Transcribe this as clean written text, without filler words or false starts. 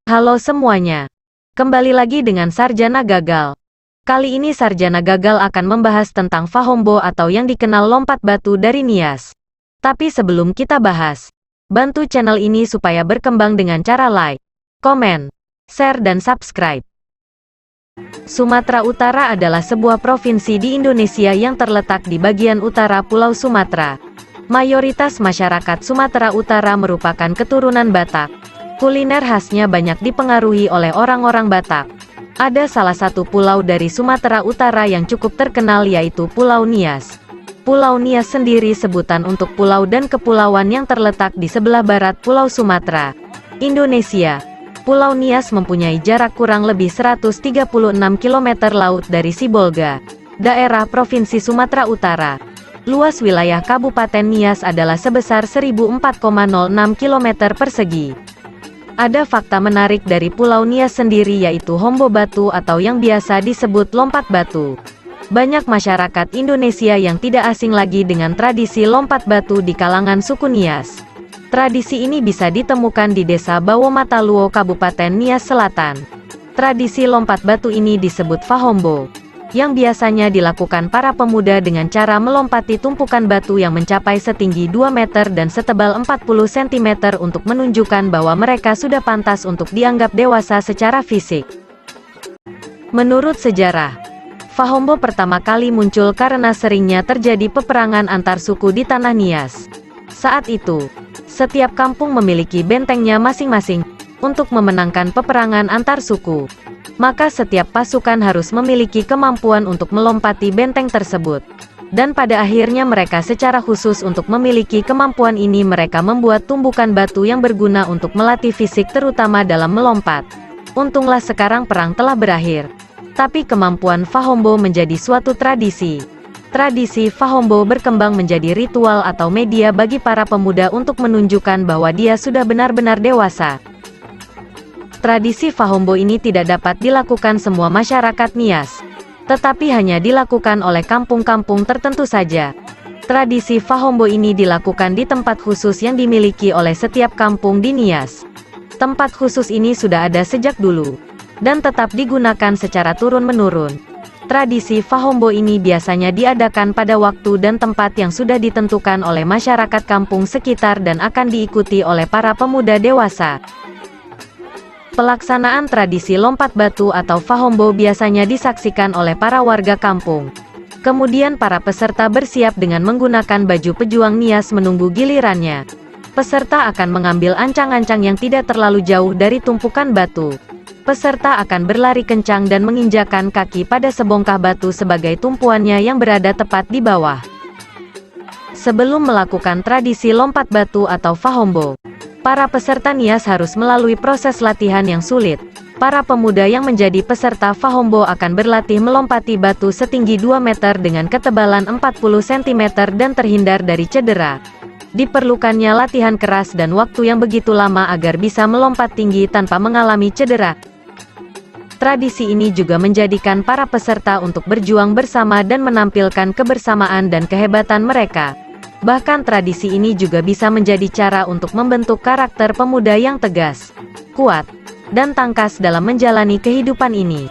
Halo semuanya. Kembali lagi dengan Sarjana Gagal. Kali ini Sarjana Gagal akan membahas tentang Fahombo atau yang dikenal lompat batu dari Nias. Tapi sebelum kita bahas, bantu channel ini supaya berkembang dengan cara like, komen, share dan subscribe. Sumatera Utara adalah sebuah provinsi di Indonesia yang terletak di bagian utara Pulau Sumatera. Mayoritas masyarakat Sumatera Utara merupakan keturunan Batak. Kuliner khasnya banyak dipengaruhi oleh orang-orang Batak. Ada salah satu pulau dari Sumatera Utara yang cukup terkenal yaitu Pulau Nias. Pulau Nias sendiri sebutan untuk pulau dan kepulauan yang terletak di sebelah barat Pulau Sumatera, Indonesia. Pulau Nias mempunyai jarak kurang lebih 136 km laut dari Sibolga, daerah Provinsi Sumatera Utara. Luas wilayah Kabupaten Nias adalah sebesar 1004,06 km persegi. Ada fakta menarik dari Pulau Nias sendiri yaitu Hombo Batu atau yang biasa disebut lompat batu. Banyak masyarakat Indonesia yang tidak asing lagi dengan tradisi lompat batu di kalangan suku Nias. Tradisi ini bisa ditemukan di Desa Bawomataluo, Kabupaten Nias Selatan. Tradisi lompat batu ini disebut Fahombo, yang biasanya dilakukan para pemuda dengan cara melompati tumpukan batu yang mencapai setinggi 2 meter dan setebal 40 cm untuk menunjukkan bahwa mereka sudah pantas untuk dianggap dewasa secara fisik. Menurut sejarah, Fahombo pertama kali muncul karena seringnya terjadi peperangan antar suku di tanah Nias. Saat itu, setiap kampung memiliki bentengnya masing-masing untuk memenangkan peperangan antar suku. Maka setiap pasukan harus memiliki kemampuan untuk melompati benteng tersebut. Dan pada akhirnya mereka secara khusus untuk memiliki kemampuan ini mereka membuat tumbukan batu yang berguna untuk melatih fisik terutama dalam melompat. Untunglah sekarang perang telah berakhir. Tapi kemampuan Fahombo menjadi suatu tradisi. Tradisi Fahombo berkembang menjadi ritual atau media bagi para pemuda untuk menunjukkan bahwa dia sudah benar-benar dewasa. Tradisi Fahombo ini tidak dapat dilakukan semua masyarakat Nias, tetapi hanya dilakukan oleh kampung-kampung tertentu saja. Tradisi Fahombo ini dilakukan di tempat khusus yang dimiliki oleh setiap kampung di Nias. Tempat khusus ini sudah ada sejak dulu, dan tetap digunakan secara turun-menurun. Tradisi Fahombo ini biasanya diadakan pada waktu dan tempat yang sudah ditentukan oleh masyarakat kampung sekitar dan akan diikuti oleh para pemuda dewasa. Pelaksanaan tradisi lompat batu atau Fahombo biasanya disaksikan oleh para warga kampung. Kemudian para peserta bersiap dengan menggunakan baju pejuang Nias menunggu gilirannya. Peserta akan mengambil ancang-ancang yang tidak terlalu jauh dari tumpukan batu. Peserta akan berlari kencang dan menginjakkan kaki pada sebongkah batu sebagai tumpuannya yang berada tepat di bawah. Sebelum melakukan tradisi lompat batu atau Fahombo, para peserta Nias harus melalui proses latihan yang sulit. Para pemuda yang menjadi peserta Fahombo akan berlatih melompati batu setinggi 2 meter dengan ketebalan 40 cm dan terhindar dari cedera. Diperlukannya latihan keras dan waktu yang begitu lama agar bisa melompat tinggi tanpa mengalami cedera. Tradisi ini juga menjadikan para peserta untuk berjuang bersama dan menampilkan kebersamaan dan kehebatan mereka. Bahkan tradisi ini juga bisa menjadi cara untuk membentuk karakter pemuda yang tegas, kuat, dan tangkas dalam menjalani kehidupan ini.